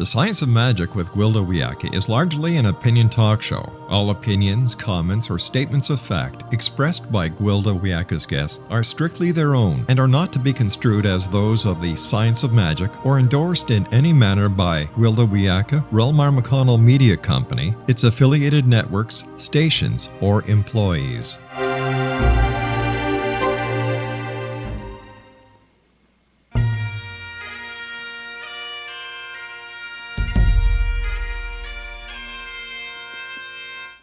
Science of Magic with Gwilda Wiyaka is largely an opinion talk show. All opinions, comments, or statements of fact expressed by Gwilda Wiyaka's guests are strictly their own and are not to be construed as those of the Science of Magic or endorsed in any manner by Gwilda Wiyaka, rel-mar Media Company, its affiliated networks, stations, or employees.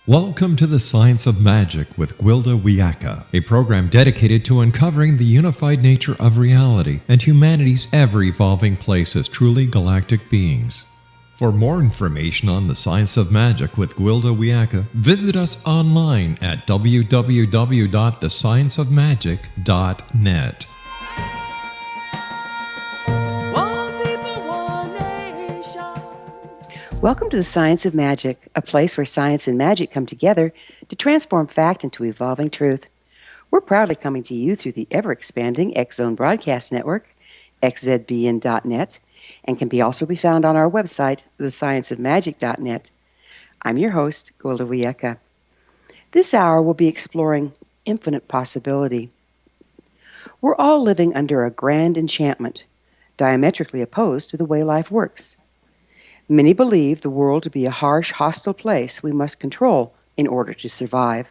Welcome to the Science of Magic with Gwilda Wiyaka, a program dedicated to uncovering the unified nature of reality and humanity's ever-evolving place as truly galactic beings. For more information on the Science of Magic with Gwilda Wiyaka, visit us online at www.thescienceofmagic.net. Welcome to the Science of Magic, a place where science and magic come together to transform fact into evolving truth. We're proudly coming to you through the ever-expanding X-Zone Broadcast Network, xzbn.net, and can also be found on our website, thescienceofmagic.net. I'm your host, Gwilda Wiyaka. This hour we'll be exploring infinite possibility. We're all living under a grand enchantment, diametrically opposed to the way life works. Many believe the world to be a harsh, hostile place we must control in order to survive.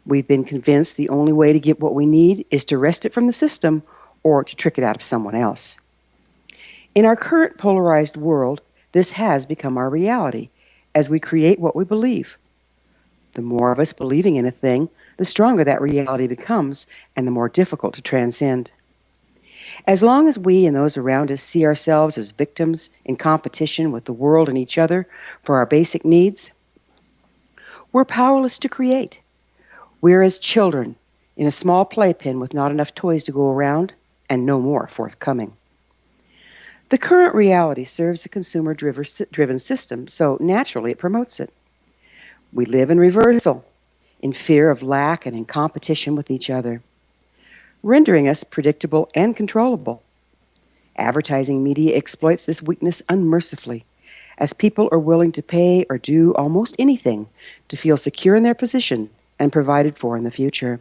We've been convinced the only way to get what we need is to wrest it from the system or to trick it out of someone else. In our current polarized world, this has become our reality as we create what we believe. The more of us believing in a thing, the stronger that reality becomes and the more difficult to transcend. As long as we and those around us see ourselves as victims in competition with the world and each other for our basic needs, we're powerless to create. We're as children in a small playpen with not enough toys to go around and no more forthcoming. The current reality serves a consumer-driven system, so naturally it promotes it. We live in reversal, in fear of lack and in competition with each other, rendering us predictable and controllable. Advertising media exploits this weakness unmercifully, as people are willing to pay or do almost anything to feel secure in their position and provided for in the future.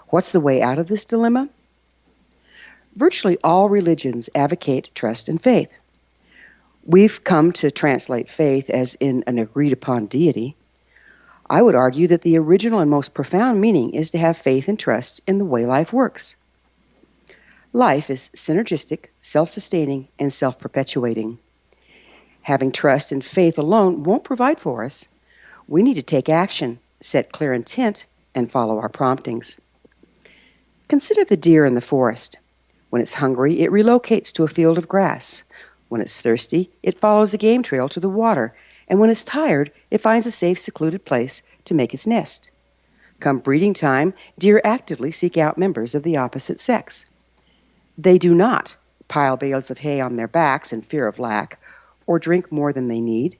What's the way out of this dilemma? Virtually all religions advocate trust and faith. We've come to translate faith as in an agreed-upon deity. I would argue that the original and most profound meaning is to have faith and trust in the way life works. Life is synergistic, self-sustaining, and self-perpetuating. Having trust and faith alone won't provide for us. We need to take action, set clear intent, and follow our promptings. Consider the deer in the forest. When it's hungry, it relocates to a field of grass. When it's thirsty, it follows a game trail to the water. And when it's tired, it finds a safe, secluded place to make its nest. Come breeding time, deer actively seek out members of the opposite sex. They do not pile bales of hay on their backs in fear of lack, or drink more than they need.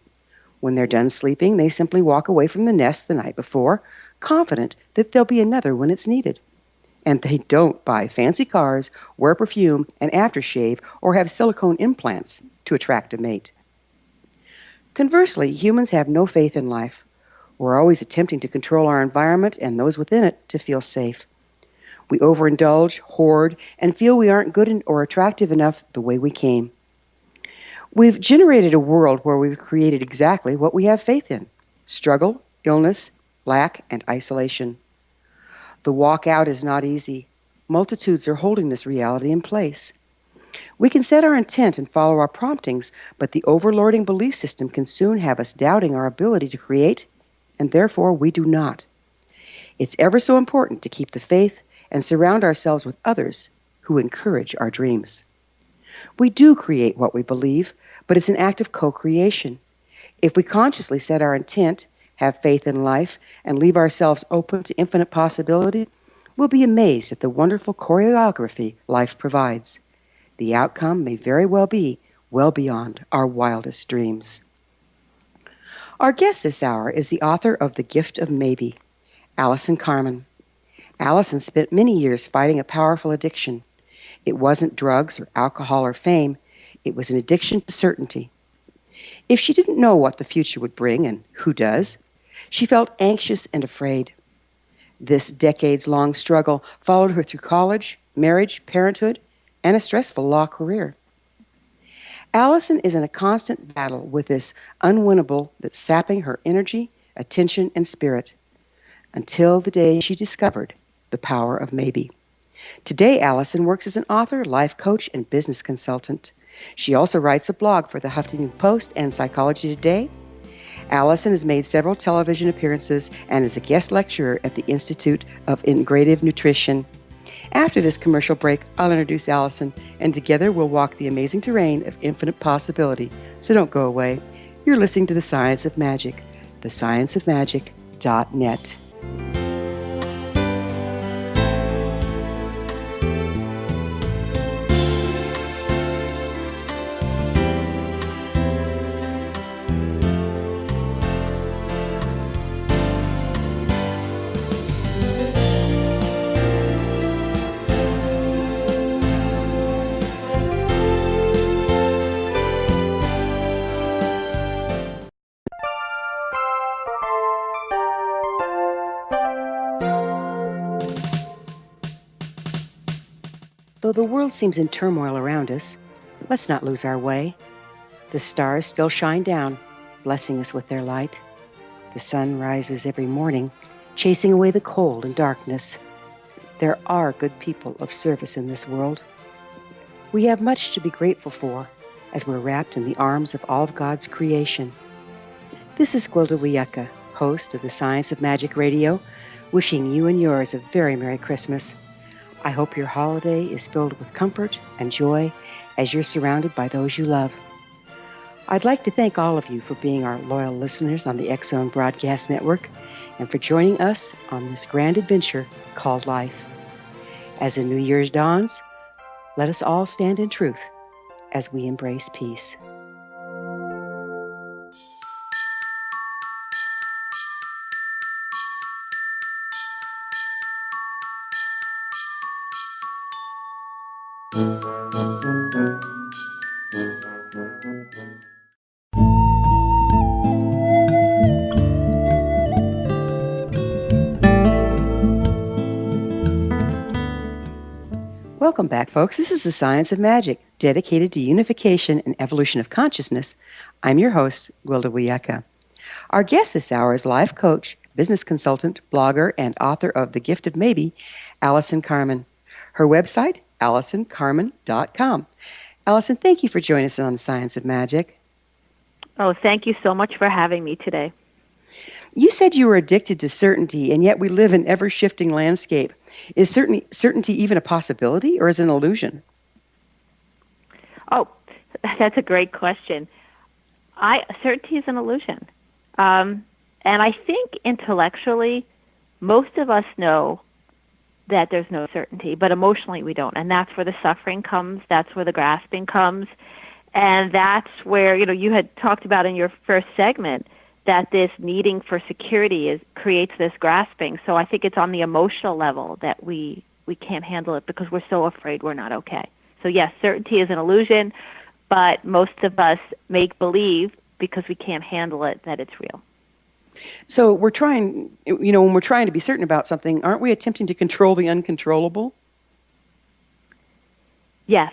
When they're done sleeping, they simply walk away from the nest the night before, confident that there'll be another when it's needed. And they don't buy fancy cars, wear perfume and aftershave, or have silicone implants to attract a mate. Conversely, humans have no faith in life. We're always attempting to control our environment and those within it to feel safe. We overindulge, hoard, and feel we aren't good or attractive enough the way we came. We've generated a world where we've created exactly what we have faith in: struggle, illness, lack, and isolation. The walk out is not easy. Multitudes are holding this reality in place. We can set our intent and follow our promptings, but the overlording belief system can soon have us doubting our ability to create, and therefore we do not. It's ever so important to keep the faith and surround ourselves with others who encourage our dreams. We do create what we believe, but it's an act of co-creation. If we consciously set our intent, have faith in life, and leave ourselves open to infinite possibility, we'll be amazed at the wonderful choreography life provides. The outcome may very well be well beyond our wildest dreams. Our guest this hour is the author of The Gift of Maybe, Allison Carmen. Allison spent many years fighting a powerful addiction. It wasn't drugs or alcohol or fame. It was an addiction to certainty. If she didn't know what the future would bring, and who does, she felt anxious and afraid. This decades-long struggle followed her through college, marriage, parenthood, and a stressful law career. Allison is in a constant battle with this unwinnable that's sapping her energy, attention, and spirit, until the day she discovered the power of maybe. Today, Allison works as an author, life coach, and business consultant. She also writes a blog for the Huffington Post and Psychology Today. Allison has made several television appearances and is a guest lecturer at the Institute of Integrative Nutrition. After this commercial break, I'll introduce Allison, and together we'll walk the amazing terrain of infinite possibility. So don't go away. You're listening to The Science of Magic, thescienceofmagic.net. Though the world seems in turmoil around us, let's not lose our way. The stars still shine down, blessing us with their light. The sun rises every morning, chasing away the cold and darkness. There are good people of service in this world. We have much to be grateful for as we're wrapped in the arms of all of God's creation. This is Gwilda Wiyaka, host of the Science of Magic Radio, wishing you and yours a very Merry Christmas. I hope your holiday is filled with comfort and joy as you're surrounded by those you love. I'd like to thank all of you for being our loyal listeners on the X-Zone Broadcast Network and for joining us on this grand adventure called life. As the New Year's dawns, let us all stand in truth as we embrace peace. Welcome back, folks. This is The Science of Magic, dedicated to unification and evolution of consciousness. I'm your host, Gwilda Wiyaka. Our guest this hour is life coach, business consultant, blogger, and author of The Gift of Maybe, Allison Carmen. Her website, AllisonCarmen.com. Allison, thank you for joining us on The Science of Magic. Oh, thank you so much for having me today. You said you were addicted to certainty, and yet we live in an ever-shifting landscape. Is certainty even a possibility, or is it an illusion? Oh, that's a great question. Certainty is an illusion. And I think intellectually, most of us know that there's no certainty, but emotionally we don't. And that's where the suffering comes. That's where the grasping comes. And that's where, you had talked about in your first segment that this needing for security creates this grasping. So I think it's on the emotional level that we can't handle it because we're so afraid we're not okay. So yes, certainty is an illusion, but most of us make believe because we can't handle it that it's real. So when we're trying to be certain about something, aren't we attempting to control the uncontrollable? Yes,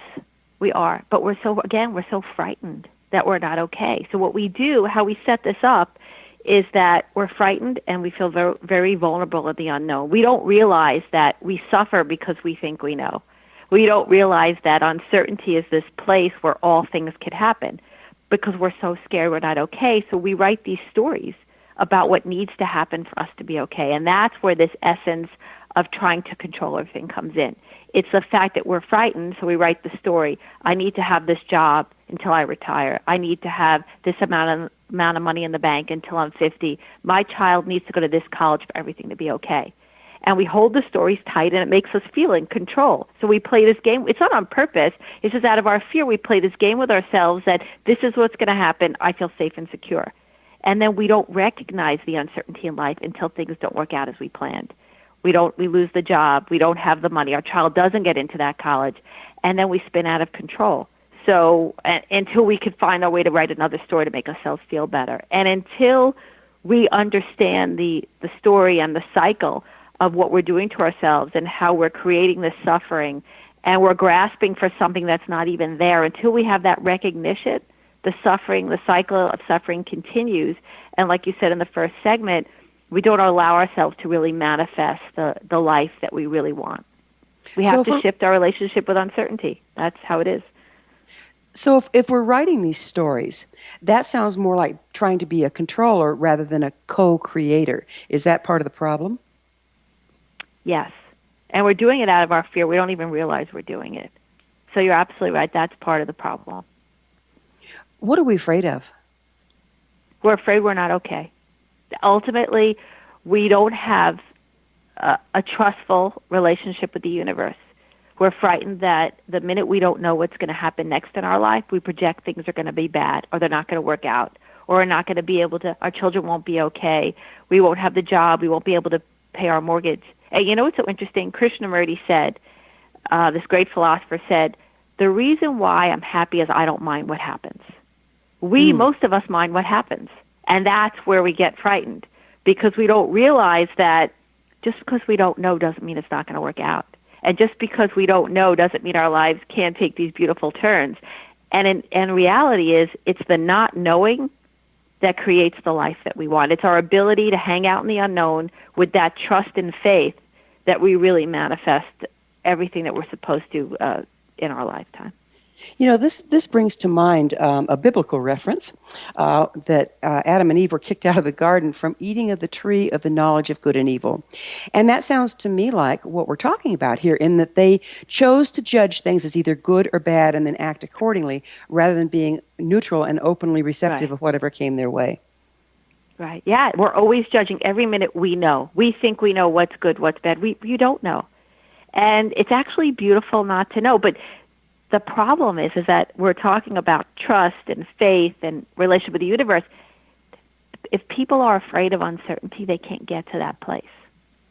we are. But we're so frightened that we're not okay. So what we do, how we set this up, is that we're frightened and we feel very, very vulnerable at the unknown. We don't realize that we suffer because we think we know. We don't realize that uncertainty is this place where all things could happen because we're so scared we're not okay. So we write these stories about what needs to happen for us to be okay. And that's where this essence of trying to control everything comes in. It's the fact that we're frightened, so we write the story. I need to have this job until I retire. I need to have this amount of money in the bank until I'm 50. My child needs to go to this college for everything to be okay. And we hold the stories tight, and it makes us feel in control. So we play this game. It's not on purpose. It's just out of our fear. We play this game with ourselves that this is what's going to happen. I feel safe and secure. And then we don't recognize the uncertainty in life until things don't work out as we planned. We lose the job. We don't have the money. Our child doesn't get into that college. And then we spin out of control. So until we could find our way to write another story to make ourselves feel better. And until we understand the story and the cycle of what we're doing to ourselves and how we're creating this suffering and we're grasping for something that's not even there, until we have that recognition, the cycle of suffering continues. And like you said in the first segment, we don't allow ourselves to really manifest the life that we really want. We have to shift our relationship with uncertainty. That's how it is. So if we're writing these stories, that sounds more like trying to be a controller rather than a co-creator. Is that part of the problem? Yes. And we're doing it out of our fear. We don't even realize we're doing it. So you're absolutely right. That's part of the problem. What are we afraid of? We're afraid we're not okay. Ultimately, we don't have a trustful relationship with the universe. We're frightened that the minute we don't know what's going to happen next in our life, we project things are going to be bad, or they're not going to work out, or we're not going to be able to, our children won't be okay, we won't have the job, we won't be able to pay our mortgage. And you know what's so interesting? Krishnamurti said, this great philosopher said, the reason why I'm happy is I don't mind what happens. Most of us mind what happens. And that's where we get frightened, because we don't realize that just because we don't know doesn't mean it's not going to work out. And just because we don't know doesn't mean our lives can't take these beautiful turns. And reality is, it's the not knowing that creates the life that we want. It's our ability to hang out in the unknown with that trust and faith that we really manifest everything that we're supposed to in our lifetime. You know, this brings to mind a biblical reference that Adam and Eve were kicked out of the garden from eating of the tree of the knowledge of good and evil. And that sounds to me like what we're talking about here, in that they chose to judge things as either good or bad and then act accordingly, rather than being neutral and openly receptive of whatever came their way. Right. Yeah, we're always judging every minute we know. We think we know what's good, what's bad. You don't know. And it's actually beautiful not to know. But the problem is that we're talking about trust and faith and relationship with the universe. If people are afraid of uncertainty, they can't get to that place.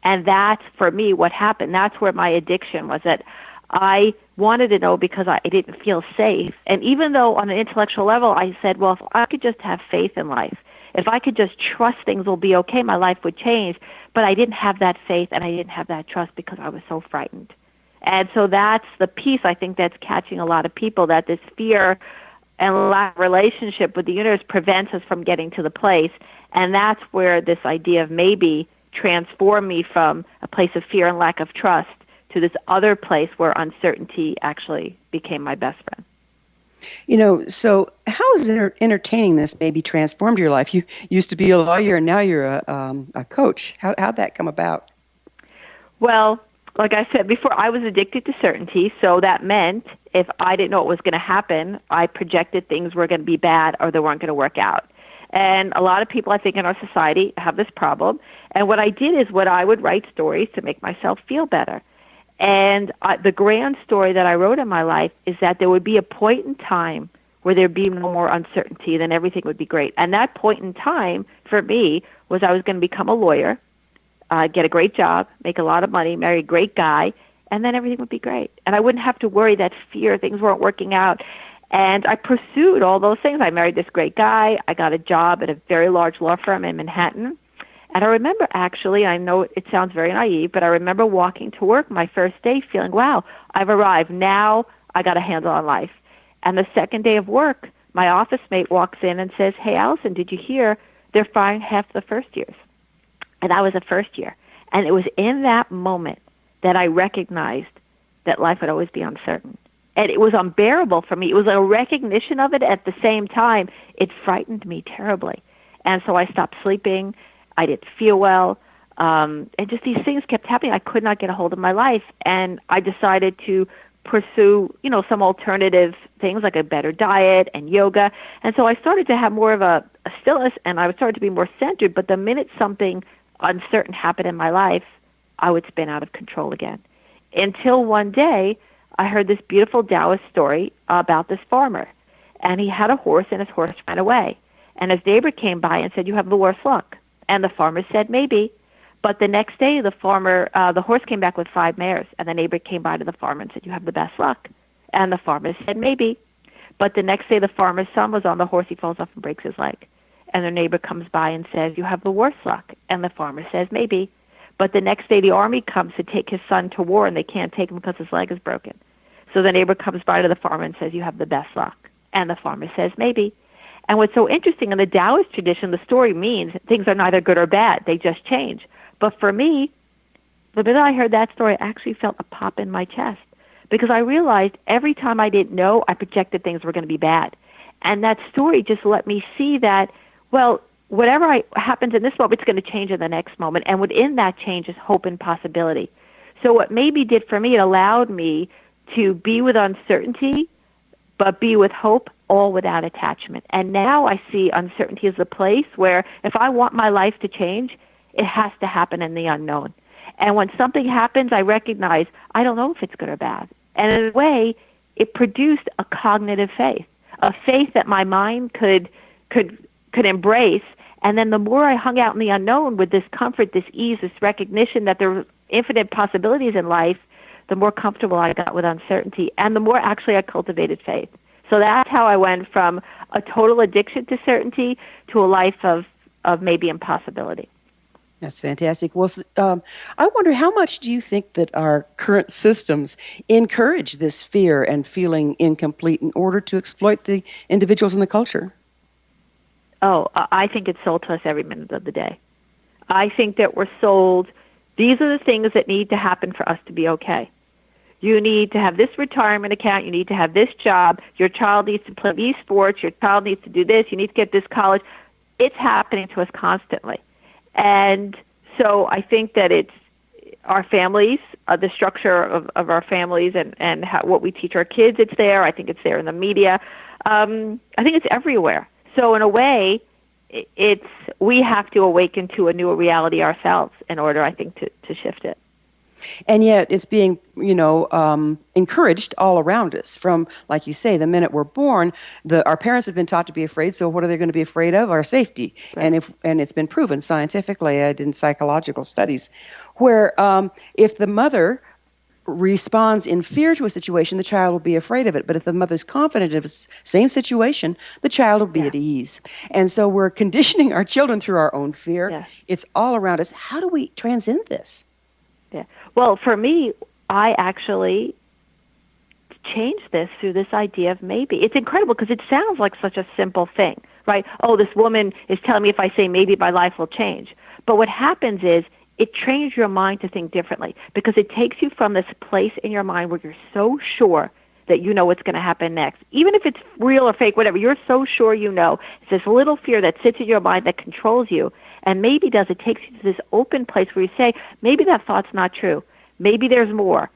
And that's, for me, what happened. That's where my addiction was, that I wanted to know because I didn't feel safe. And even though on an intellectual level I said, well, if I could just have faith in life, if I could just trust things will be okay, my life would change. But I didn't have that faith and I didn't have that trust because I was so frightened. And so that's the piece I think that's catching a lot of people, that this fear and lack of relationship with the universe prevents us from getting to the place. And that's where this idea of maybe transformed me from a place of fear and lack of trust to this other place where uncertainty actually became my best friend. You know, so how has entertaining this maybe transformed your life? You used to be a lawyer and now you're a coach. How'd that come about? Well, like I said before, I was addicted to certainty, so that meant if I didn't know what was going to happen, I projected things were going to be bad or they weren't going to work out. And a lot of people, I think, in our society have this problem. And what I did is I would write stories to make myself feel better. And the grand story that I wrote in my life is that there would be a point in time where there'd be no more uncertainty, then everything would be great. And that point in time, for me, was I was going to become a lawyer, get a great job, make a lot of money, marry a great guy, and then everything would be great. And I wouldn't have to worry that fear, things weren't working out. And I pursued all those things. I married this great guy. I got a job at a very large law firm in Manhattan. And I remember, actually, I know it sounds very naive, but I remember walking to work my first day feeling, wow, I've arrived. Now I got a handle on life. And the second day of work, my office mate walks in and says, hey, Allison, did you hear they're firing half the first years? And I was a first year. And it was in that moment that I recognized that life would always be uncertain. And it was unbearable for me. It was a recognition of it. At the same time, it frightened me terribly. And so I stopped sleeping. I didn't feel well. And just these things kept happening. I could not get a hold of my life. And I decided to pursue, some alternative things like a better diet and yoga. And so I started to have more of a stillness, and I started to be more centered. But the minute something uncertain happened in my life, I would spin out of control again. Until one day, I heard this beautiful Taoist story about this farmer. And he had a horse, and his horse ran away. And his neighbor came by and said, you have the worst luck. And the farmer said, maybe. But the next day, the horse came back with 5 mares. And the neighbor came by to the farmer and said, you have the best luck. And the farmer said, maybe. But the next day, the farmer's son was on the horse. He falls off and breaks his leg. And their neighbor comes by and says, you have the worst luck. And the farmer says, maybe. But the next day, the army comes to take his son to war, and they can't take him because his leg is broken. So the neighbor comes by to the farmer and says, you have the best luck. And the farmer says, maybe. And what's so interesting, in the Taoist tradition, the story means things are neither good or bad. They just change. But for me, the minute I heard that story, I actually felt a pop in my chest, because I realized every time I didn't know, I projected things were going to be bad. And that story just let me see that, well, whatever happens in this moment, it's going to change in the next moment. And within that change is hope and possibility. So what maybe did for me, it allowed me to be with uncertainty, but be with hope, all without attachment. And now I see uncertainty as a place where if I want my life to change, it has to happen in the unknown. And when something happens, I recognize I don't know if it's good or bad. And in a way, it produced a cognitive faith, a faith that my mind could embrace. And then the more I hung out in the unknown with this comfort, this ease, this recognition that there were infinite possibilities in life, the more comfortable I got with uncertainty, and the more actually I cultivated faith. So that's how I went from a total addiction to certainty to a life of maybe impossibility. That's fantastic. Well, I wonder, how much do you think that our current systems encourage this fear and feeling incomplete in order to exploit the individuals in the culture? Oh, I think it's sold to us every minute of the day. I think that we're sold, these are the things that need to happen for us to be okay. You need to have this retirement account. You need to have this job. Your child needs to play these sports. Your child needs to do this. You need to get this college. It's happening to us constantly. And so I think that it's our families, the structure of our families and what we teach our kids, it's there. I think it's there in the media. I think it's everywhere. So in a way, we have to awaken to a newer reality ourselves in order, I think, to shift it. And yet it's being, encouraged all around us from, like you say, the minute we're born. Our parents have been taught to be afraid, so what are they going to be afraid of? Our safety. Right. And it's been proven scientifically, in psychological studies, where if the mother responds in fear to a situation, the child will be afraid of it. But if the mother's confident of the same situation, the child will be at ease. And so we're conditioning our children through our own fear. Yeah. It's all around us. How do we transcend this? Yeah. Well, for me, I actually changed this through this idea of maybe. It's incredible because it sounds like such a simple thing, right? Oh, this woman is telling me if I say maybe, my life will change. But what happens is it trains your mind to think differently, because it takes you from this place in your mind where you're so sure that you know what's going to happen next. Even if it's real or fake, whatever, you're so sure you know. It's this little fear that sits in your mind that controls you. And maybe it takes you to this open place where you say, maybe that thought's not true. Maybe there's more.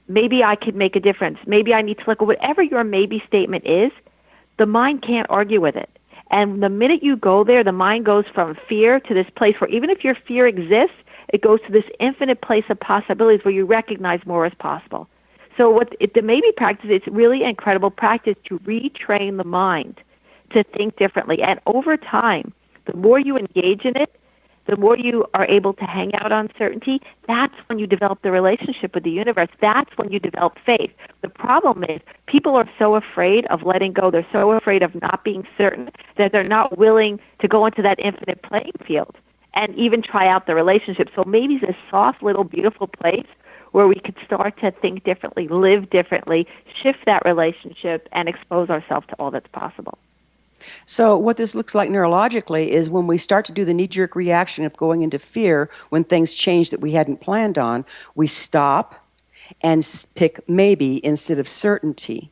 Maybe I could make a difference. Maybe I need to look at whatever your maybe statement is. The mind can't argue with it. And the minute you go there, the mind goes from fear to this place where even if your fear exists, it goes to this infinite place of possibilities where you recognize more is possible. So the maybe practice, it's really incredible practice to retrain the mind to think differently. And over time, the more you engage in it, the more you are able to hang out on uncertainty. That's when you develop the relationship with the universe. That's when you develop faith. The problem is people are so afraid of letting go. They're so afraid of not being certain that they're not willing to go into that infinite playing field and even try out the relationship. So maybe it's a soft, little, beautiful place where we could start to think differently, live differently, shift that relationship, and expose ourselves to all that's possible. So what this looks like neurologically is when we start to do the knee-jerk reaction of going into fear when things change that we hadn't planned on, we stop and pick maybe instead of certainty,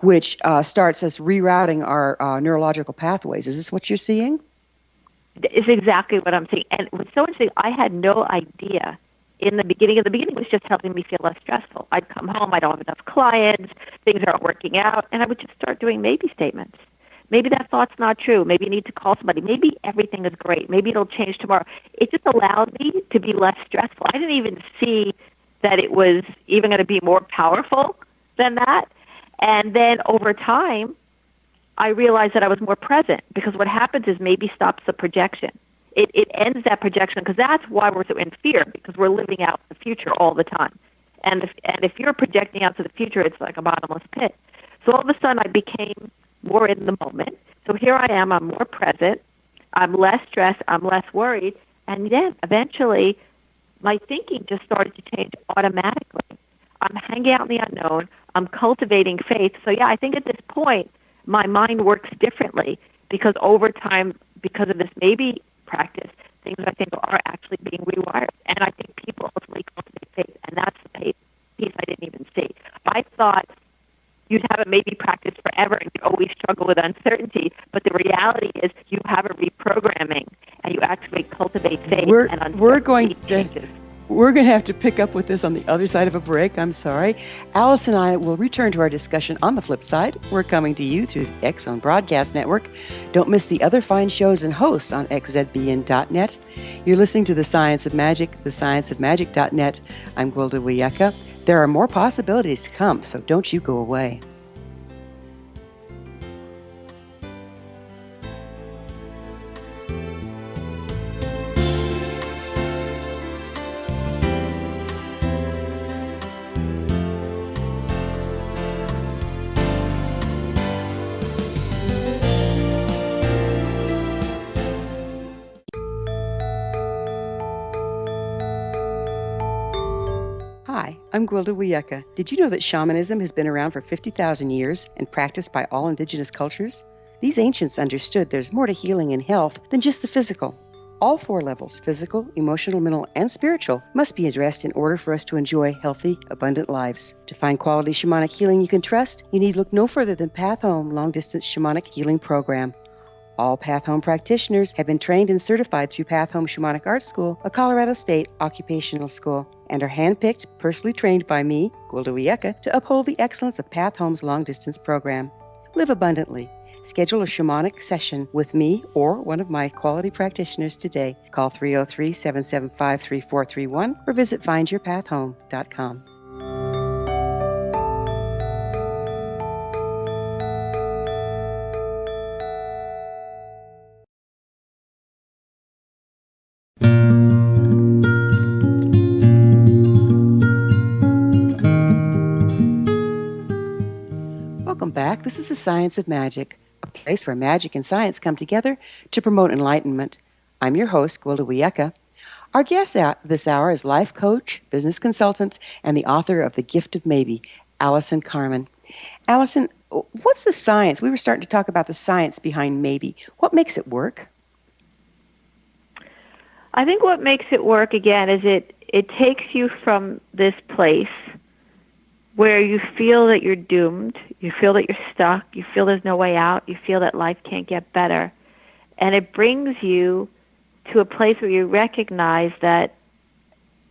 which starts us rerouting our neurological pathways. Is this what you're seeing? It's exactly what I'm seeing. And what's so interesting, I had no idea in the beginning. The beginning was just helping me feel less stressful. I'd come home, I don't have enough clients, things aren't working out, and I would just start doing maybe statements. Maybe that thought's not true. Maybe you need to call somebody. Maybe everything is great. Maybe it'll change tomorrow. It just allowed me to be less stressful. I didn't even see that it was even going to be more powerful than that. And then over time, I realized that I was more present, because what happens is maybe stops the projection. It ends that projection, because that's why we're so in fear, because we're living out the future all the time. And if you're projecting out to the future, it's like a bottomless pit. So all of a sudden I became more in the moment. So here I am, I'm more present, I'm less stressed, I'm less worried, and then eventually my thinking just started to change automatically. I'm hanging out in the unknown, I'm cultivating faith. So yeah, I think at this point my mind works differently because over time, because of this maybe practice, things I think are actually being rewired. And I think people ultimately cultivate faith, and that's the piece I didn't even see. I thought you'd have a maybe practice forever and you'd always struggle with uncertainty, but the reality is you have a reprogramming and you actually cultivate faith and uncertainty changes. We're going to have to pick up with this on the other side of a break. I'm sorry. Alice and I will return to our discussion on the flip side. We're coming to you through the X Zone Broadcast Network. Don't miss the other fine shows and hosts on xzbn.net. You're listening to The Science of Magic, thescienceofmagic.net. I'm Gwilda Wiyaka. There are more possibilities to come, so don't you go away. Hi, I'm Gwilda Wiyaka. Did you know that shamanism has been around for 50,000 years and practiced by all indigenous cultures? These ancients understood there's more to healing and health than just the physical. All four levels, physical, emotional, mental, and spiritual, must be addressed in order for us to enjoy healthy, abundant lives. To find quality shamanic healing you can trust, you need look no further than Path Home Long-Distance Shamanic Healing Program. All Path Home practitioners have been trained and certified through Path Home Shamanic Art School, a Colorado State occupational school, and are handpicked, personally trained by me, Gwilda Wiyaka, to uphold the excellence of Path Home's long-distance program. Live abundantly. Schedule a shamanic session with me or one of my quality practitioners today. Call 303-775-3431 or visit findyourpathhome.com. Welcome back. This is The Science of Magic, a place where magic and science come together to promote enlightenment. I'm your host, Gwilda Wiyaka. Our guest this hour is life coach, business consultant, and the author of The Gift of Maybe, Allison Carmen. Allison, what's the science? We were starting to talk about the science behind maybe. What makes it work? I think what makes it work, again, is it takes you from this place where you feel that you're doomed, you feel that you're stuck, you feel there's no way out, you feel that life can't get better. And it brings you to a place where you recognize that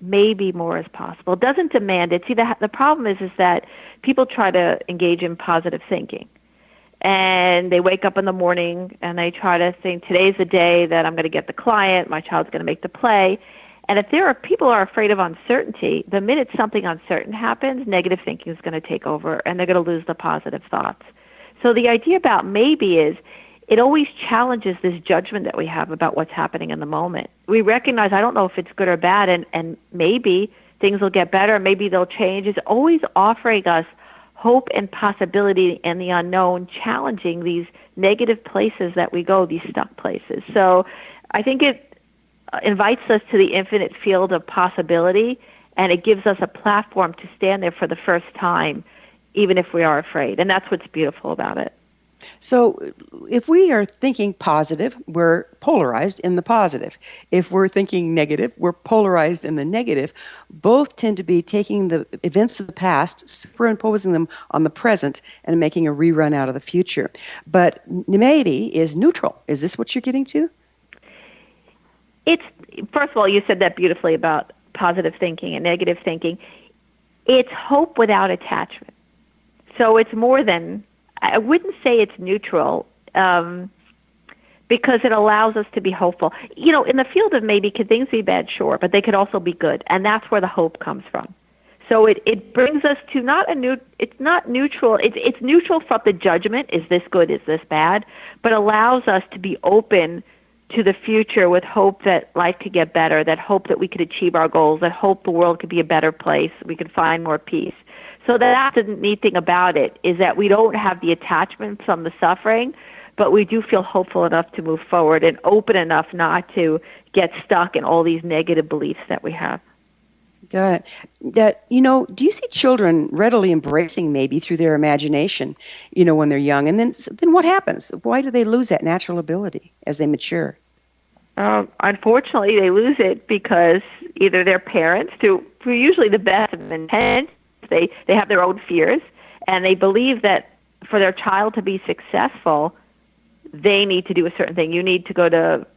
maybe more is possible. It doesn't demand it. See, the problem is that people try to engage in positive thinking. And they wake up in the morning and they try to think, today's the day that I'm going to get the client, my child's going to make the play. And if people are afraid of uncertainty, the minute something uncertain happens, negative thinking is going to take over, and they're going to lose the positive thoughts. So the idea about maybe is it always challenges this judgment that we have about what's happening in the moment. We recognize, I don't know if it's good or bad, and maybe things will get better, maybe they'll change. It's always offering us hope and possibility in the unknown, challenging these negative places that we go, these stuck places. So I think it invites us to the infinite field of possibility, and it gives us a platform to stand there for the first time, even if we are afraid. And that's what's beautiful about it. So if we are thinking positive, we're polarized in the positive. If we're thinking negative, we're polarized in the negative. Both tend to be taking the events of the past, superimposing them on the present, and making a rerun out of the future. But maybe is neutral. Is this what you're getting to? First of all, you said that beautifully about positive thinking and negative thinking. It's hope without attachment. So it's more than, I wouldn't say it's neutral, because it allows us to be hopeful. You know, in the field of maybe, could things be bad? Sure, but they could also be good, and that's where the hope comes from. So it brings us to it's not neutral, it's neutral from the judgment, is this good, is this bad, but allows us to be open to the future with hope that life could get better, that hope that we could achieve our goals, that hope the world could be a better place, we could find more peace. So that's the neat thing about it, is that we don't have the attachment from the suffering, but we do feel hopeful enough to move forward and open enough not to get stuck in all these negative beliefs that we have. Got it. Do you see children readily embracing maybe through their imagination, when they're young? And then what happens? Why do they lose that natural ability as they mature? Unfortunately, they lose it because either their parents, who are usually the best of intent, they have their own fears, and they believe that for their child to be successful, they need to do a certain thing. You need to go to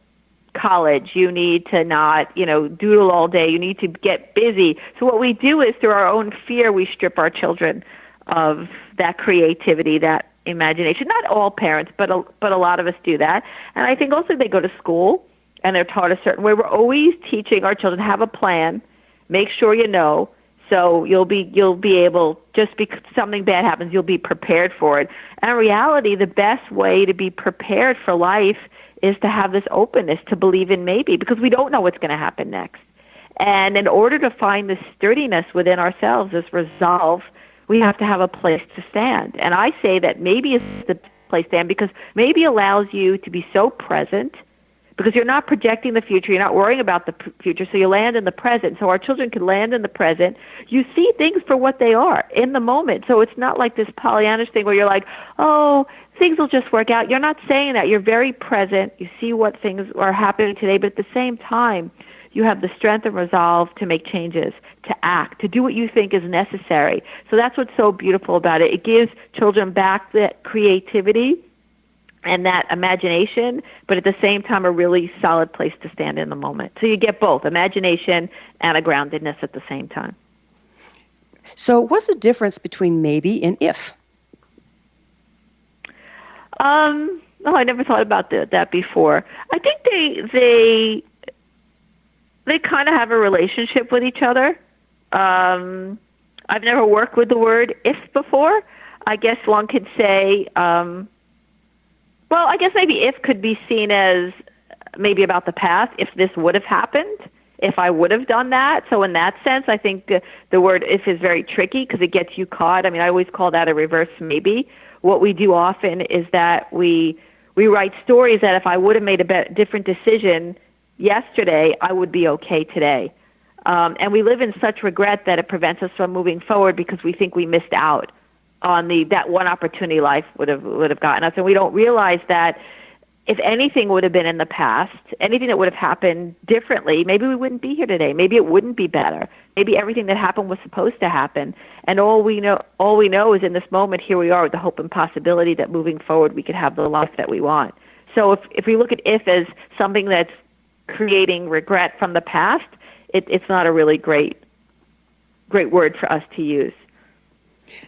college. You need to not, doodle all day. You need to get busy. So what we do is, through our own fear, we strip our children of that creativity, that imagination. Not all parents, but a lot of us do that. And I think also they go to school and they're taught a certain way. We're always teaching our children, have a plan, make sure you know, so you'll be able, just because something bad happens, you'll be prepared for it. And in reality, the best way to be prepared for life is to have this openness to believe in maybe, because we don't know what's going to happen next. And in order to find this sturdiness within ourselves, this resolve, we have to have a place to stand. And I say that maybe is the place to stand, because maybe allows you to be so present, because you're not projecting the future, you're not worrying about the future, so you land in the present. So our children can land in the present. You see things for what they are in the moment. So it's not like this Pollyannish thing where you're like, oh, things will just work out. You're not saying that. You're very present. You see what things are happening today, but at the same time, you have the strength and resolve to make changes, to act, to do what you think is necessary. So that's what's so beautiful about it. It gives children back that creativity and that imagination, but at the same time, a really solid place to stand in the moment. So you get both imagination and a groundedness at the same time. So what's the difference between maybe and if? I never thought about that before. I think they kind of have a relationship with each other. I've never worked with the word if before. I guess one could say, I guess maybe if could be seen as maybe about the past, if this would have happened, if I would have done that. So in that sense, I think the word if is very tricky because it gets you caught. I mean, I always call that a reverse maybe. What we do often is that we write stories that if I would have made a different decision yesterday, I would be okay today. And we live in such regret that it prevents us from moving forward because we think we missed out on that one opportunity life would have gotten us. And we don't realize that if anything would have been in the past, anything that would have happened differently, maybe we wouldn't be here today. Maybe it wouldn't be better. Maybe everything that happened was supposed to happen. And all we know is in this moment, here we are with the hope and possibility that moving forward we could have the life that we want. So if we look at if as something that's creating regret from the past, it's not a really great word for us to use.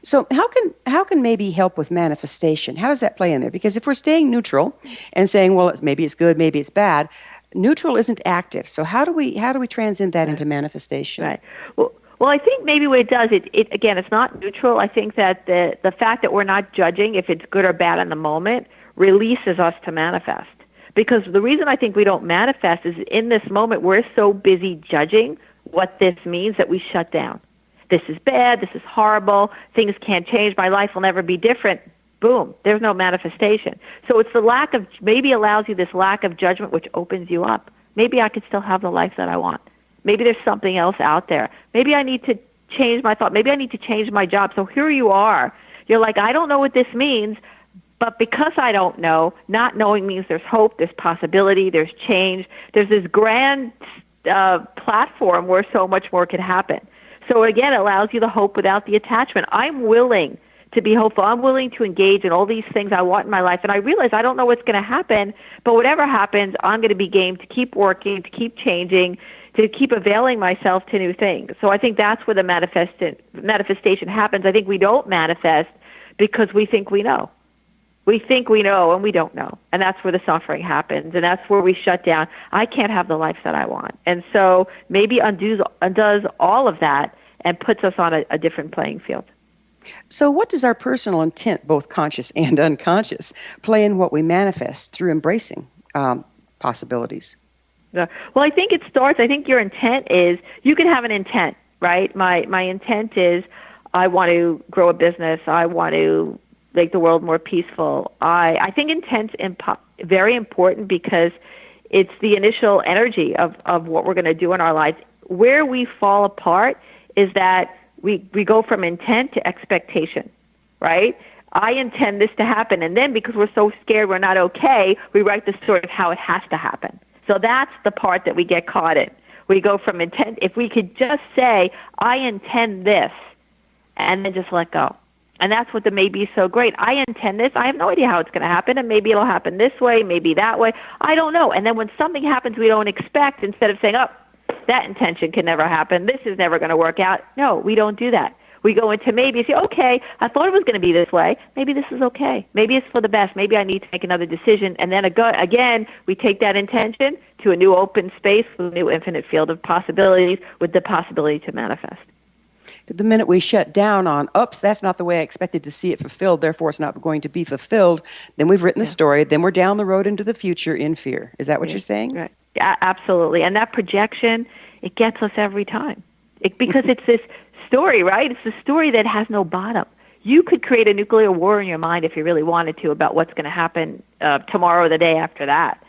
So how can maybe help with manifestation? How does that play in there? Because if we're staying neutral and saying, well, maybe it's good, maybe it's bad, neutral isn't active. So how do we transcend that into manifestation? Right. Well, I think maybe what it does, it again, it's not neutral. I think that the fact that we're not judging if it's good or bad in the moment releases us to manifest. Because the reason I think we don't manifest is in this moment we're so busy judging what this means that we shut down. This is bad, this is horrible, things can't change, my life will never be different. Boom, there's no manifestation. So it's maybe allows you this lack of judgment which opens you up. Maybe I could still have the life that I want. Maybe there's something else out there. Maybe I need to change my thought. Maybe I need to change my job. So here you are. You're like, I don't know what this means, but because I don't know, not knowing means there's hope, there's possibility, there's change. There's this grand platform where so much more can happen. So again, it allows you the hope without the attachment. I'm willing to be hopeful. I'm willing to engage in all these things I want in my life. And I realize I don't know what's going to happen, but whatever happens, I'm going to be game to keep working, to keep changing, to keep availing myself to new things. So I think that's where the manifestation happens. I think we don't manifest because we think we know. We think we know and we don't know. And that's where the suffering happens. And that's where we shut down. I can't have the life that I want. And so maybe undoes all of that and puts us on a different playing field. So what does our personal intent, both conscious and unconscious, play in what we manifest through embracing possibilities? Well, I think your intent is, you can have an intent, right? My intent is, I want to grow a business. I want to make the world more peaceful. I think intent's very important because it's the initial energy of what we're going to do in our lives. Where we fall apart is that we go from intent to expectation, right? I intend this to happen, and then because we're so scared we're not okay, we write the story of how it has to happen. So that's the part that we get caught in. We go from intent. If we could just say, I intend this, and then just let go. And that's what the maybe is so great. I intend this. I have no idea how it's going to happen, and maybe it'll happen this way, maybe that way. I don't know. And then when something happens we don't expect, instead of saying, oh, that intention can never happen, this is never going to work out. No, we don't do that. We go into maybe and say, okay, I thought it was going to be this way. Maybe this is okay. Maybe it's for the best. Maybe I need to make another decision. And then again, we take that intention to a new open space with a new infinite field of possibilities with the possibility to manifest. The minute we shut down on, oops, that's not the way I expected to see it fulfilled, therefore it's not going to be fulfilled, then we've written the story, then we're down the road into the future in fear. Is that what you're saying? Right. Yeah, absolutely. And that projection, it gets us every time. Because it's this story, right? It's a story that has no bottom. You could create a nuclear war in your mind if you really wanted to about what's going to happen tomorrow or the day after that.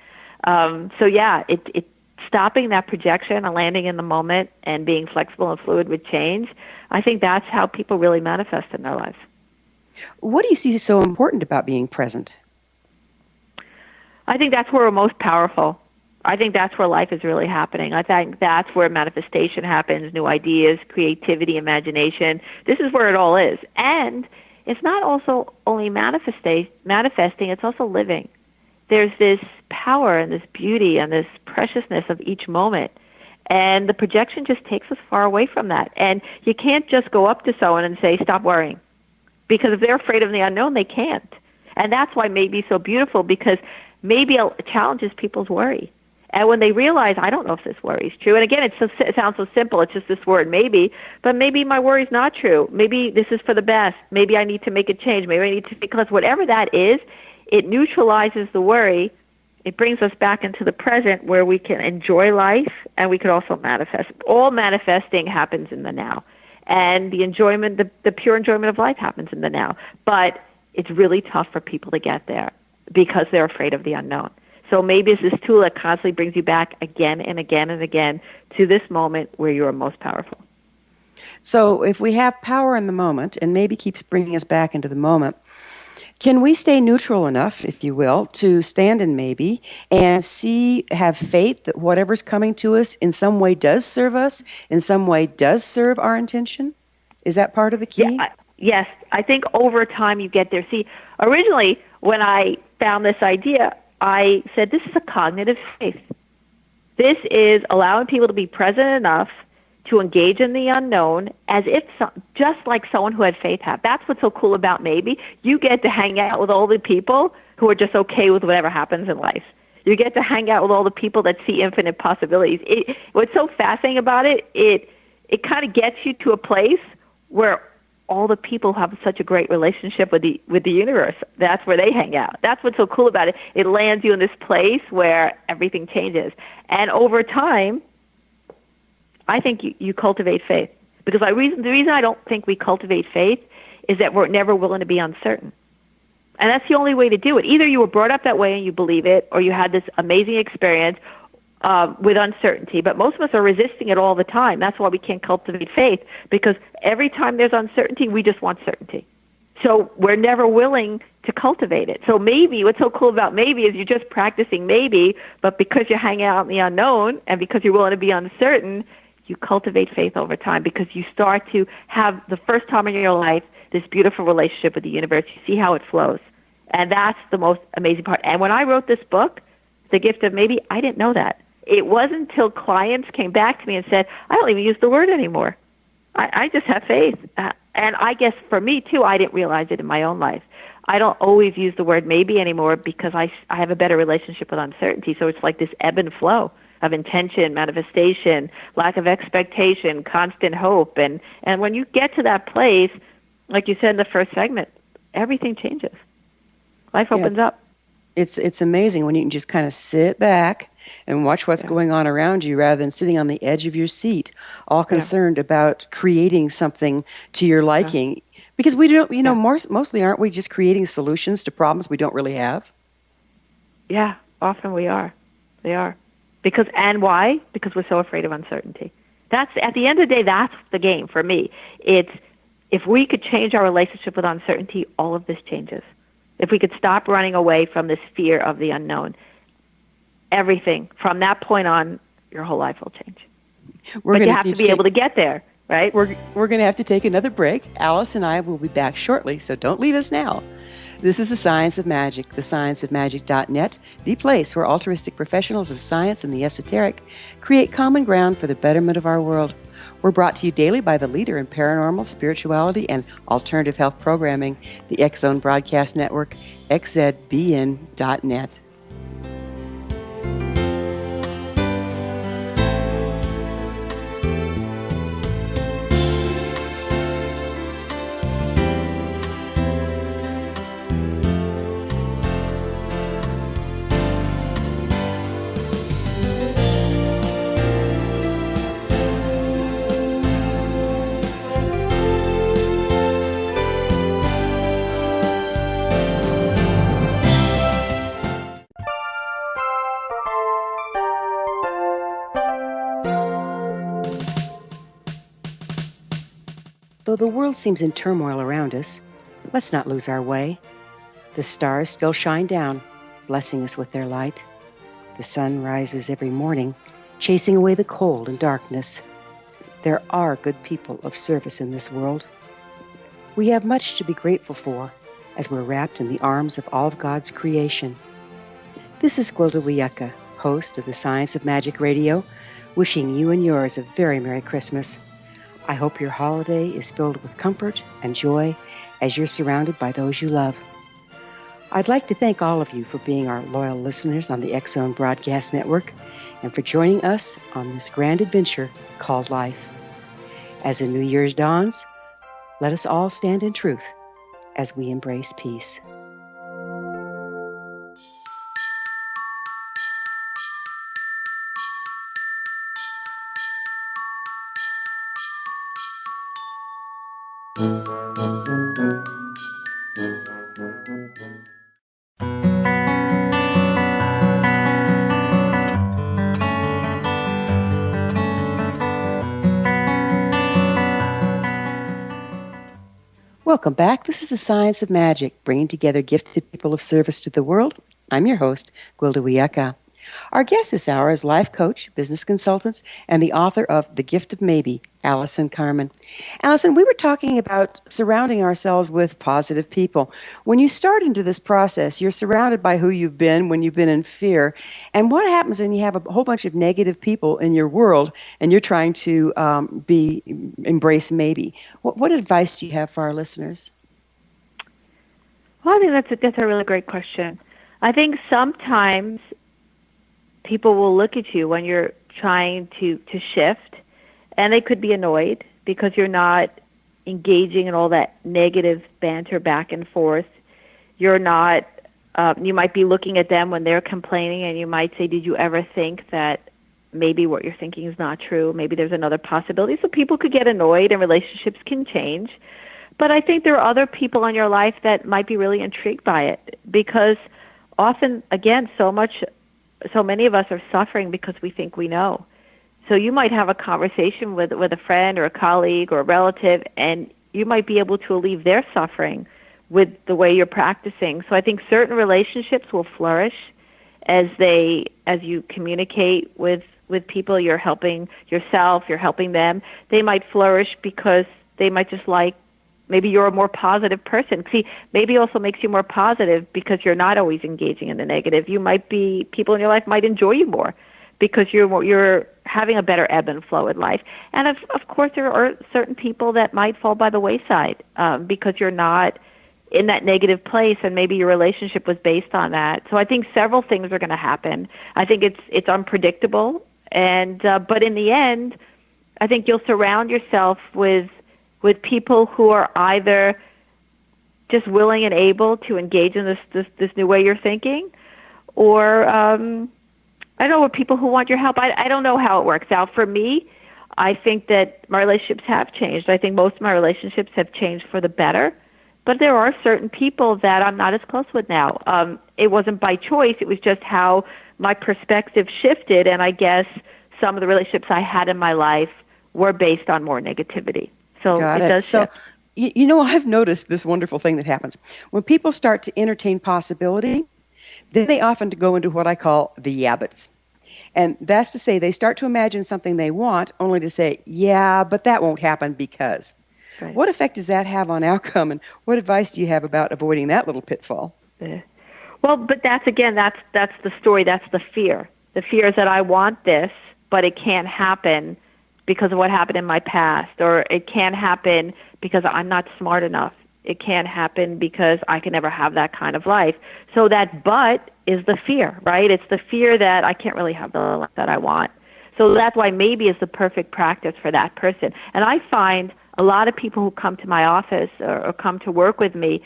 It's stopping that projection and landing in the moment and being flexible and fluid with change. I think that's how people really manifest in their lives. What do you see so important about being present? I think that's where we're most powerful. I think that's where life is really happening. I think that's where manifestation happens, new ideas, creativity, imagination. This is where it all is. And it's not also only manifesting, it's also living. There's this power and this beauty and this preciousness of each moment. And the projection just takes us far away from that. And you can't just go up to someone and say, stop worrying. Because if they're afraid of the unknown, they can't. And that's why maybe so beautiful, because maybe it challenges people's worry. And when they realize, I don't know if this worry is true, and again, it sounds so simple, it's just this word maybe, but maybe my worry is not true. Maybe this is for the best. Maybe I need to make a change. Maybe I need to, because whatever that is, it neutralizes the worry. It brings us back into the present where we can enjoy life and we can also manifest. All manifesting happens in the now. And the enjoyment, the pure enjoyment of life happens in the now. But it's really tough for people to get there because they're afraid of the unknown. So maybe it's this tool that constantly brings you back again and again and again to this moment where you are most powerful. So if we have power in the moment and maybe keeps bringing us back into the moment, can we stay neutral enough, if you will, to stand in maybe and have faith that whatever's coming to us in some way does serve us, in some way does serve our intention? Is that part of the key? Yes. I think over time you get there. See, originally when I found this idea, I said this is a cognitive faith. This is allowing people to be present enough to engage in the unknown as if just like someone who had faith had. That's what's so cool about maybe. You get to hang out with all the people who are just okay with whatever happens in life. You get to hang out with all the people that see infinite possibilities. What's so fascinating about it, it kind of gets you to a place where all the people have such a great relationship with the universe. That's where they hang out. That's what's so cool about it. It lands you in this place where everything changes. And over time, I think you cultivate faith. Because the reason I don't think we cultivate faith is that we're never willing to be uncertain. And that's the only way to do it. Either you were brought up that way and you believe it, or you had this amazing experience with uncertainty. But most of us are resisting it all the time. That's why we can't cultivate faith, because every time there's uncertainty, we just want certainty. So we're never willing to cultivate it. So maybe, what's so cool about maybe is you're just practicing maybe, but because you hang out in the unknown and because you're willing to be uncertain, you cultivate faith over time because you start to have, the first time in your life, this beautiful relationship with the universe. You see how it flows. And that's the most amazing part. And when I wrote this book, The Gift of Maybe, I didn't know that. It wasn't until clients came back to me and said, I don't even use the word anymore. I just have faith. And I guess for me, too, I didn't realize it in my own life. I don't always use the word maybe anymore because I have a better relationship with uncertainty. So it's like this ebb and flow of intention, manifestation, lack of expectation, constant hope. And when you get to that place, like you said in the first segment, everything changes. Life opens up. It's amazing when you can just kind of sit back and watch what's Yeah. going on around you rather than sitting on the edge of your seat, all Yeah. concerned about creating something to your Yeah. liking. Because we don't, Yeah. mostly aren't we just creating solutions to problems we don't really have? Yeah. Often we are. They are. And why? Because we're so afraid of uncertainty. That's, at the end of the day, that's the game for me. It's, if we could change our relationship with uncertainty, all of this changes. If we could stop running away from this fear of the unknown, everything from that point on, your whole life will change. But you have to be able to get there, right? We're going to have to take another break. Alice and I will be back shortly, so don't leave us now. This is The Science of Magic, thescienceofmagic.net, the place where altruistic professionals of science and the esoteric create common ground for the betterment of our world. We're brought to you daily by the leader in paranormal, spirituality, and alternative health programming, the X Zone Broadcast Network, xzbn.net. Though the world seems in turmoil around us, let's not lose our way. The stars still shine down, blessing us with their light. The sun rises every morning, chasing away the cold and darkness. There are good people of service in this world. We have much to be grateful for as we're wrapped in the arms of all of God's creation. This is Gwilda Wiyaka, host of the Science of Magic Radio, wishing you and yours a very Merry Christmas. I hope your holiday is filled with comfort and joy as you're surrounded by those you love. I'd like to thank all of you for being our loyal listeners on the X Zone Broadcast Network and for joining us on this grand adventure called life. As the New Year's dawns, let us all stand in truth as we embrace peace. Welcome back. This is the Science of Magic, bringing together gifted people of service to the world. I'm your host, Gwilda Wiyaka. Our guest this hour is life coach, business consultant, and the author of The Gift of Maybe, Allison Carmen. Allison, we were talking about surrounding ourselves with positive people. When you start into this process, you're surrounded by who you've been when you've been in fear. And what happens when you have a whole bunch of negative people in your world and you're trying to embrace maybe? What advice do you have for our listeners? Well, I think that's a really great question. I think sometimes people will look at you when you're trying to shift, and they could be annoyed because you're not engaging in all that negative banter back and forth. You're not, you might be looking at them when they're complaining, and you might say, did you ever think that maybe what you're thinking is not true? Maybe there's another possibility. So people could get annoyed, and relationships can change. But I think there are other people in your life that might be really intrigued by it, because often, again, so many of us are suffering because we think we know. So you might have a conversation with a friend or a colleague or a relative, and you might be able to relieve their suffering with the way you're practicing. So I think certain relationships will flourish as you communicate with people. You're helping yourself, you're helping them. They might flourish because they might just like, maybe you're a more positive person. See, maybe also makes you more positive because you're not always engaging in the negative. People in your life might enjoy you more because you're having a better ebb and flow in life. And of course, there are certain people that might fall by the wayside because you're not in that negative place, and maybe your relationship was based on that. So I think several things are going to happen. I think it's unpredictable, and but in the end, I think you'll surround yourself with people who are either just willing and able to engage in this new way you're thinking, or I don't know, with people who want your help. I don't know how it works out. For me, I think that my relationships have changed. I think most of my relationships have changed for the better. But there are certain people that I'm not as close with now. It wasn't by choice. It was just how my perspective shifted, and I guess some of the relationships I had in my life were based on more negativity. So Got it it. does So, shift. I've noticed this wonderful thing that happens. When people start to entertain possibility, then they often go into what I call the yabbits. And that's to say they start to imagine something they want, only to say, yeah, but that won't happen because. Right. What effect does that have on outcome, and what advice do you have about avoiding that little pitfall? Well, but that's the story. That's the fear. The fear is that I want this, but it can't happen because of what happened in my past, or it can't happen because I'm not smart enough. It can't happen because I can never have that kind of life. So that but is the fear, right? It's the fear that I can't really have the life that I want. So that's why maybe is the perfect practice for that person. And I find a lot of people who come to my office or come to work with me,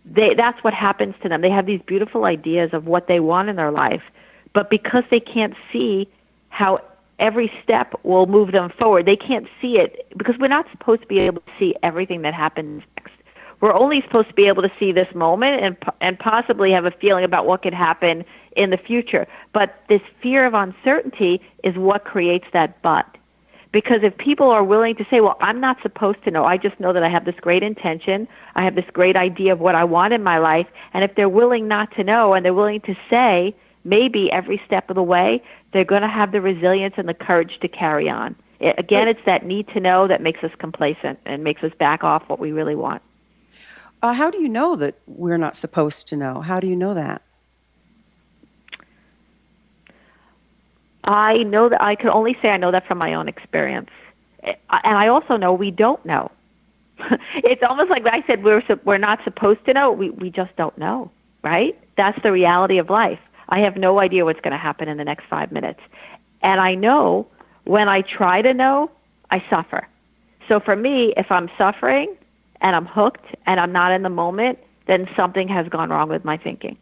that's what happens to them. They have these beautiful ideas of what they want in their life, but because they can't see how every step will move them forward, they can't see it, because we're not supposed to be able to see everything that happens next. We're only supposed to be able to see this moment and possibly have a feeling about what could happen in the future. But this fear of uncertainty is what creates that but. Because if people are willing to say, well, I'm not supposed to know, I just know that I have this great intention, I have this great idea of what I want in my life, and if they're willing not to know and they're willing to say maybe every step of the way, they're going to have the resilience and the courage to carry on. It's that need to know that makes us complacent and makes us back off what we really want. How do you know that we're not supposed to know? How do you know that? I know that I can only say I know that from my own experience. And I also know we don't know. It's almost like I said we're not supposed to know. We just don't know, right? That's the reality of life. I have no idea what's going to happen in the next 5 minutes. And I know when I try to know, I suffer. So for me, if I'm suffering and I'm hooked and I'm not in the moment, then something has gone wrong with my thinking.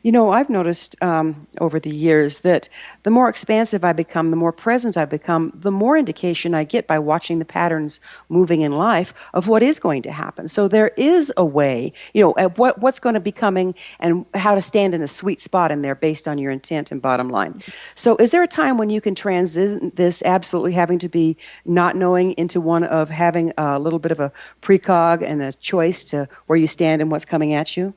I've noticed over the years that the more expansive I become, the more present I become, the more indication I get by watching the patterns moving in life of what is going to happen. So there is a way, at what's going to be coming and how to stand in a sweet spot in there based on your intent and bottom line. So is there a time when you can transition this absolutely having to be not knowing into one of having a little bit of a precog and a choice to where you stand and what's coming at you?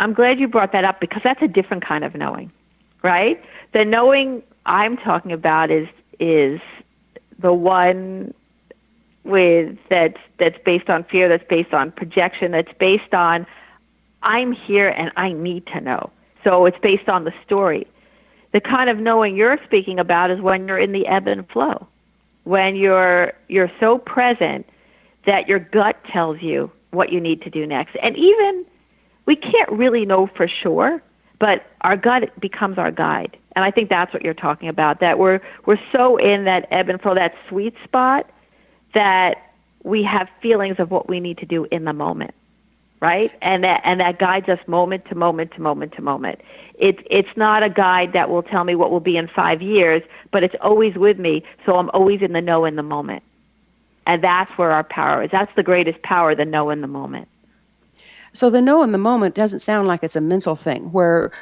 I'm glad you brought that up, because that's a different kind of knowing, right? The knowing I'm talking about is the one that's based on fear, that's based on projection, that's based on I'm here and I need to know. So it's based on the story. The kind of knowing you're speaking about is when you're in the ebb and flow, when you're so present that your gut tells you what you need to do next. And even we can't really know for sure, but our gut becomes our guide. And I think that's what you're talking about, that we're so in that ebb and flow, that sweet spot, that we have feelings of what we need to do in the moment, right? And that guides us moment to moment to moment to moment. It's not a guide that will tell me what will be in 5 years, but it's always with me, so I'm always in the know in the moment. And that's where our power is. That's the greatest power, the know in the moment. So the know in the moment doesn't sound like it's a mental thing where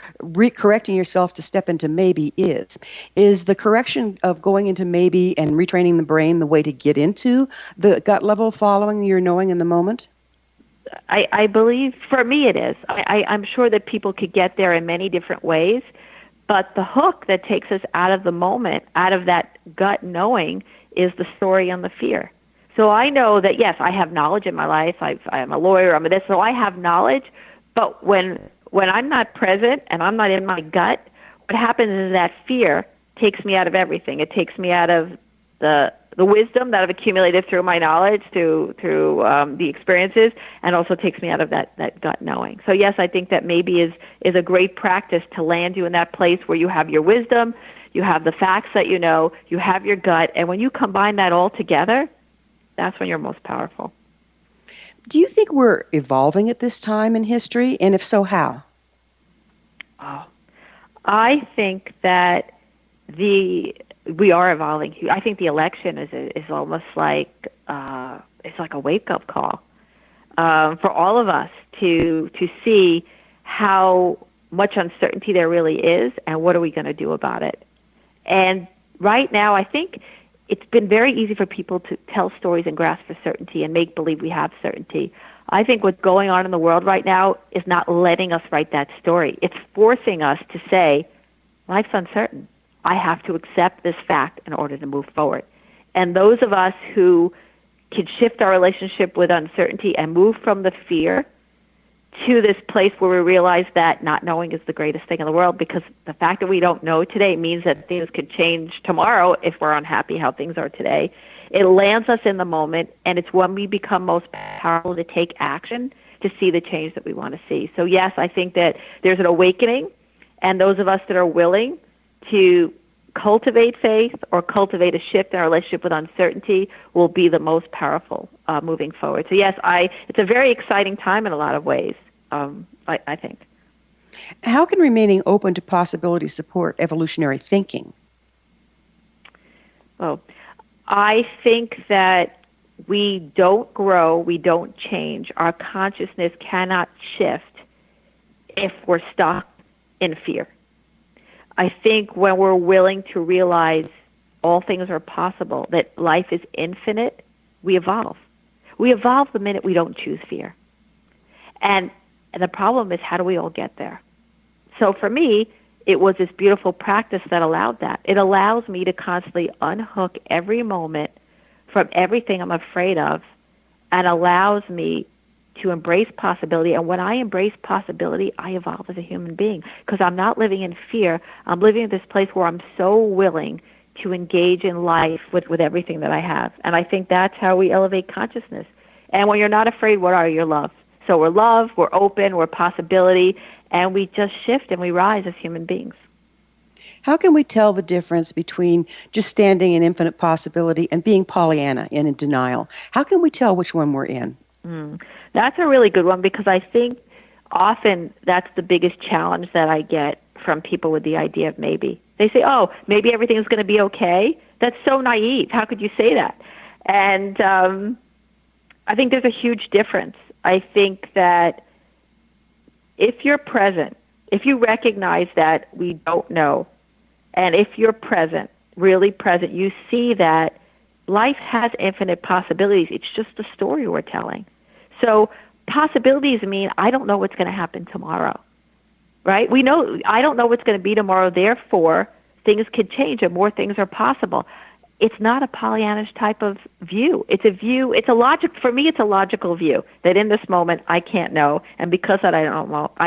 correcting yourself to step into maybe is. Is the correction of going into maybe and retraining the brain the way to get into the gut level following your knowing in the moment? I believe for me it is. I'm sure that people could get there in many different ways, but the hook that takes us out of the moment, out of that gut knowing, is the story and the fear. So I know that, yes, I have knowledge in my life. I am a lawyer, I'm a this, so I have knowledge. But when I'm not present and I'm not in my gut, what happens is that fear takes me out of everything. It takes me out of the wisdom that I've accumulated through my knowledge, through the experiences, and also takes me out of that gut knowing. So yes, I think that maybe is a great practice to land you in that place where you have your wisdom, you have the facts that you know, you have your gut, and when you combine that all together, that's when you're most powerful. Do you think we're evolving at this time in history? And if so, how? Oh, I think that we are evolving. I think the election is almost like it's like a wake up call for all of us to see how much uncertainty there really is, and what are we going to do about it. And right now, I think it's been very easy for people to tell stories and grasp for certainty and make believe we have certainty. I think what's going on in the world right now is not letting us write that story. It's forcing us to say, life's uncertain. I have to accept this fact in order to move forward. And those of us who can shift our relationship with uncertainty and move from the fear to this place where we realize that not knowing is the greatest thing in the world, because the fact that we don't know today means that things could change tomorrow if we're unhappy how things are today. It lands us in the moment, and it's when we become most powerful to take action to see the change that we want to see. So yes, I think that there's an awakening, and those of us that are willing to cultivate faith or cultivate a shift in our relationship with uncertainty will be the most powerful moving forward. So yes, it's a very exciting time in a lot of ways, I think. How can remaining open to possibility support evolutionary thinking? Well, I think that we don't grow, we don't change. Our consciousness cannot shift if we're stuck in fear. I think when we're willing to realize all things are possible, that life is infinite, we evolve. We evolve the minute we don't choose fear. And the problem is, how do we all get there? So for me, it was this beautiful practice that allowed that. It allows me to constantly unhook every moment from everything I'm afraid of, and allows me to embrace possibility. And when I embrace possibility, I evolve as a human being, because I'm not living in fear. I'm living in this place where I'm so willing to engage in life with everything that I have. And I think that's how we elevate consciousness. And when you're not afraid, what are you? You're love. So we're love, we're open, we're possibility, and we just shift and we rise as human beings. How can we tell the difference between just standing in infinite possibility and being Pollyanna and in denial? How can we tell which one we're in? That's a really good one, because I think often that's the biggest challenge that I get from people with the idea of maybe. They say, oh, maybe everything's going to be okay. That's so naive. How could you say that? And I think there's a huge difference. I think that if you're present, if you recognize that we don't know, and if you're present, really present, you see that life has infinite possibilities. It's just a story we're telling. So possibilities mean I don't know what's going to happen tomorrow, right? We know I don't know what's going to be tomorrow. Therefore, things could change and more things are possible. It's not a Pollyannish type of view. It's a view. It's a logic. For me, it's a logical view that in this moment I can't know, and because that I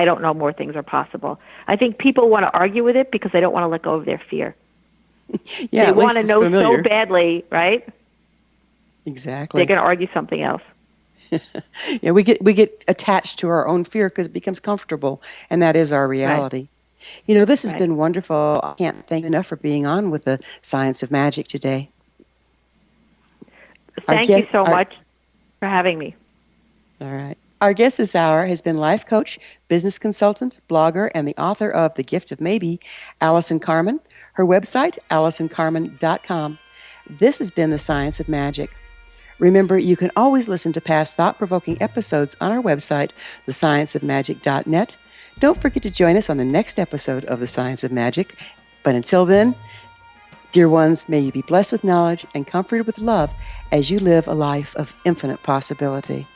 don't know more things are possible. I think people want to argue with it because they don't want to let go of their fear. Yeah, they want to know so badly, right? Exactly. They're going to argue something else. Yeah, we get attached to our own fear because it becomes comfortable, and that is our reality. Right. You know, this has been wonderful. I can't thank you enough for being on with the Science of Magic today. Thank you so much for having me. All right. Our guest this hour has been life coach, business consultant, blogger, and the author of The Gift of Maybe, Allison Carmen. Her website, AllisonCarmen.com. This has been The Science of Magic. Remember, you can always listen to past thought-provoking episodes on our website, thescienceofmagic.net. Don't forget to join us on the next episode of The Science of Magic. But until then, dear ones, may you be blessed with knowledge and comforted with love as you live a life of infinite possibility.